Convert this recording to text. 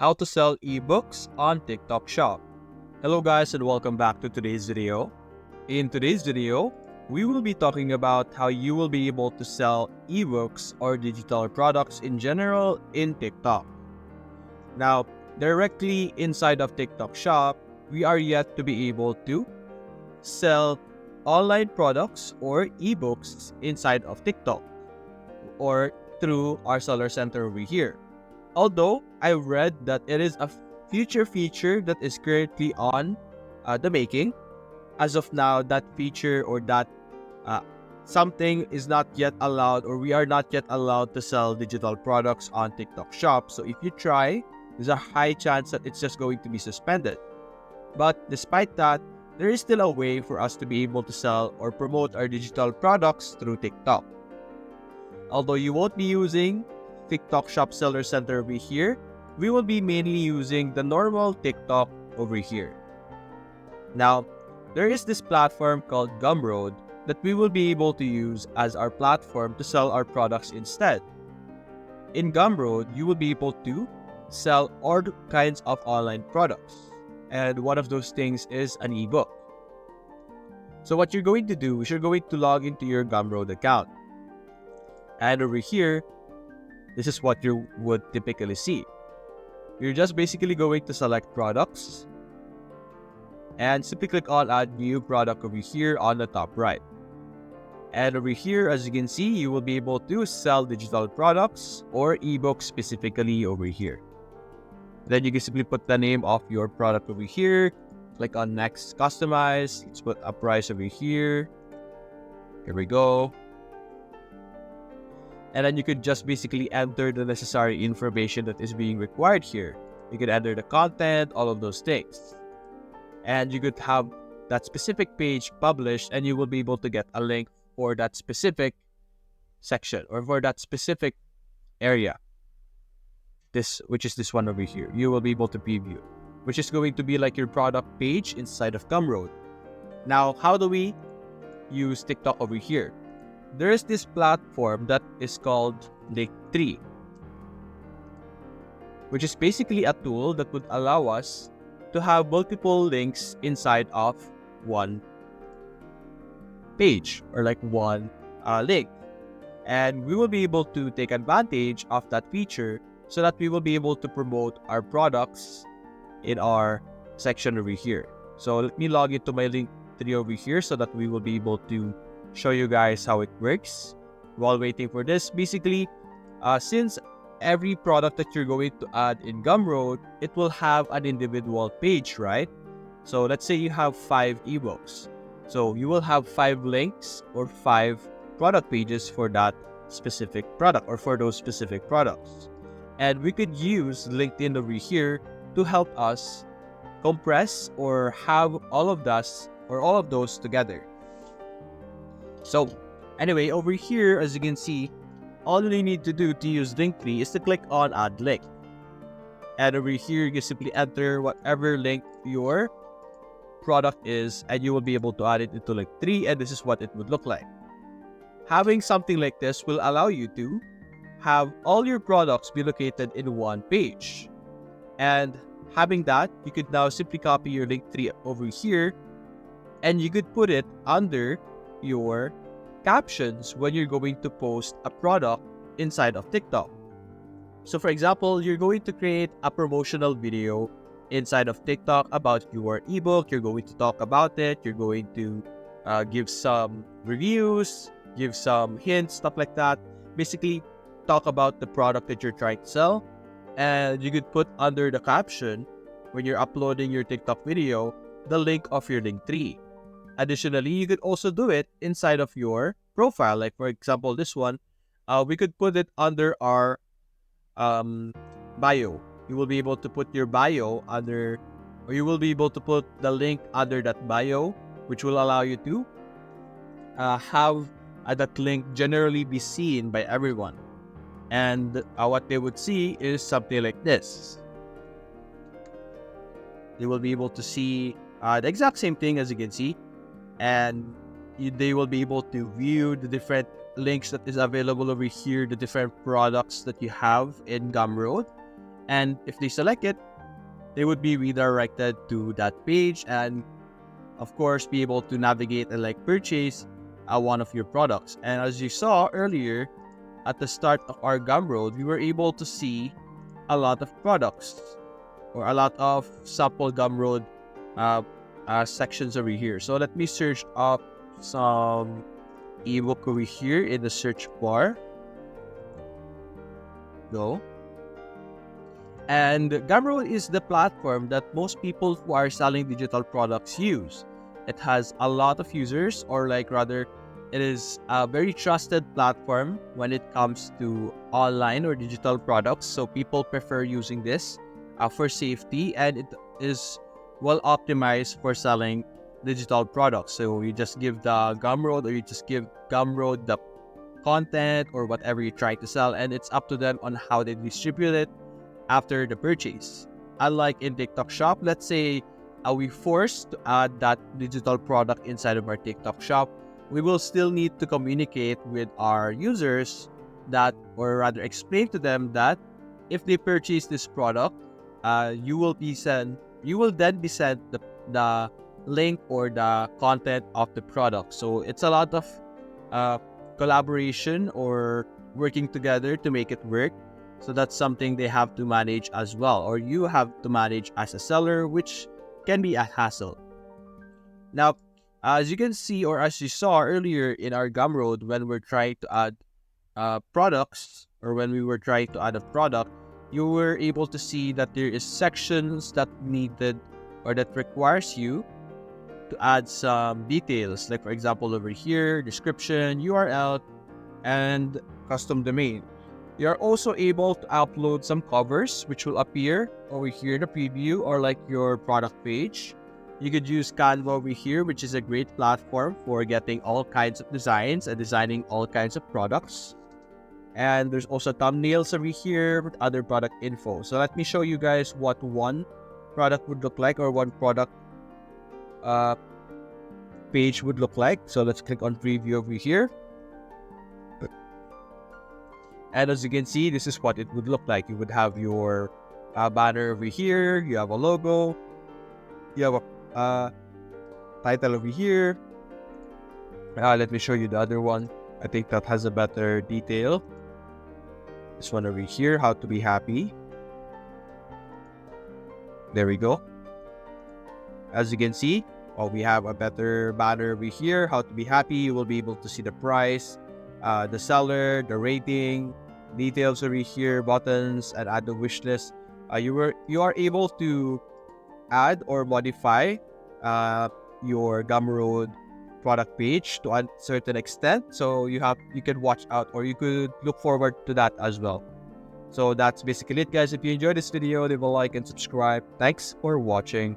How to sell ebooks on TikTok Shop. Hello guys and welcome back to today's video. In today's video, we will be talking about how you will be able to sell ebooks or digital products in general in TikTok. Now, directly inside of TikTok Shop, we are yet to be able to sell online products or ebooks inside of TikTok or through our seller center over here. Although I read that it is a future feature that is currently on the making. As of now, that feature or that something is not yet allowed, or we are not yet allowed to sell digital products on TikTok Shop. So if you try, there's a high chance that it's just going to be suspended. But despite that, there is still a way for us to be able to sell or promote our digital products through TikTok. Although you won't be using TikTok Shop Seller Center over here, we will be mainly using the normal TikTok over here. Now, there is this platform called Gumroad that we will be able to use as our platform to sell our products instead. In Gumroad, you will be able to sell all kinds of online products, and one of those things is an ebook. So what you're going to do is you're going to log into your Gumroad account. And over here, this is what you would typically see. You're just basically going to select products and simply click on add new product over here on the top right. And over here, as you can see, you will be able to sell digital products or ebooks specifically over here. Then you can simply put the name of your product over here, click on next, customize. Let's put a price over here. Here we go. And then you could just basically enter the necessary information that is being required here. You could enter the content, all of those things. And you could have that specific page published, and you will be able to get a link for that specific section or for that specific area. Which is this one over here. You will be able to preview, which is going to be like your product page inside of Gumroad. Now, how do we use TikTok over here? There is this platform that is called Linktree, which is basically a tool that would allow us to have multiple links inside of one page or like one link. And we will be able to take advantage of that feature so that we will be able to promote our products in our section over here. So let me log into my Linktree over here so that we will be able to show you guys how it works. While waiting for this, basically, since every product that you're going to add in Gumroad, it will have an individual page, right? So let's say you have 5 ebooks. So you will have 5 links or 5 product pages for that specific product or for those specific products. And we could use LinkedIn over here to help us compress or have all of those together. So anyway, over here, as you can see, all you need to do to use Linktree is to click on add link. And over here, you simply enter whatever link your product is, and you will be able to add it into Linktree, and this is what it would look like. Having something like this will allow you to have all your products be located in one page. And having that, you could now simply copy your Linktree over here, and you could put it under your captions when you're going to post a product inside of TikTok. So for example, you're going to create a promotional video inside of TikTok about your ebook. You're going to talk about it. You're going to give some reviews, give some hints, stuff like that. Basically, talk about the product that you're trying to sell. And you could put under the caption, when you're uploading your TikTok video, the link of your Linktree. Additionally, you could also do it inside of your profile. Like for example, this one, we could put it under our bio. You will be able to put your bio under, or you will be able to put the link under that bio, which will allow you to have that link generally be seen by everyone. And what they would see is something like this. They will be able to see the exact same thing, as you can see. And they will be able to view the different links that is available over here, the different products that you have in Gumroad. And if they select it, they would be redirected to that page and of course be able to navigate and like purchase one of your products. And as you saw earlier at the start of our Gumroad, we were able to see a lot of products or a lot of sample Gumroad sections over here. So let me search up some ebook over here in the search bar. Go. And Gumroad is the platform that most people who are selling digital products use. It has a lot of users, or like rather, it is a very trusted platform when it comes to online or digital products. So people prefer using this for safety, and it is well optimized for selling digital products. So you just give the Gumroad, or you just give Gumroad the content or whatever you try to sell, and it's up to them on how they distribute it after the purchase. Unlike in TikTok Shop, let's say we forced to add that digital product inside of our TikTok Shop, we will still need to communicate with our users that, or rather explain to them that if they purchase this product, you will then be sent the link or the content of the product. So it's a lot of collaboration or working together to make it work. So that's something they have to manage as well, or you have to manage as a seller, which can be a hassle. Now, as you can see, or as you saw earlier in our Gumroad, when we're trying to add products, or when we were trying to add a product, you were able to see that there is sections that needed or that requires you to add some details, like for example over here, description, URL, and custom domain. You are also able to upload some covers which will appear over here in the preview or like your product page. You could use Canva over here, which is a great platform for getting all kinds of designs and designing all kinds of products. And there's also thumbnails over here with other product info. So let me show you guys what one product would look like, or one product page would look like. So let's click on preview over here. And as you can see, this is what it would look like. You would have your banner over here. You have a logo. You have a title over here. Let me show you the other one. I think that has a better detail. This one over here, how to be happy. There we go. As you can see, we have a better banner over here, how to be happy. You will be able to see the price, the seller, the rating, details over here, buttons, and add the wish list. You are able to add or modify your Gumroad product page to a certain extent. So you can watch out, or you could look forward to that as well. So that's basically it, guys. If you enjoyed this video, leave a like and subscribe. Thanks for watching.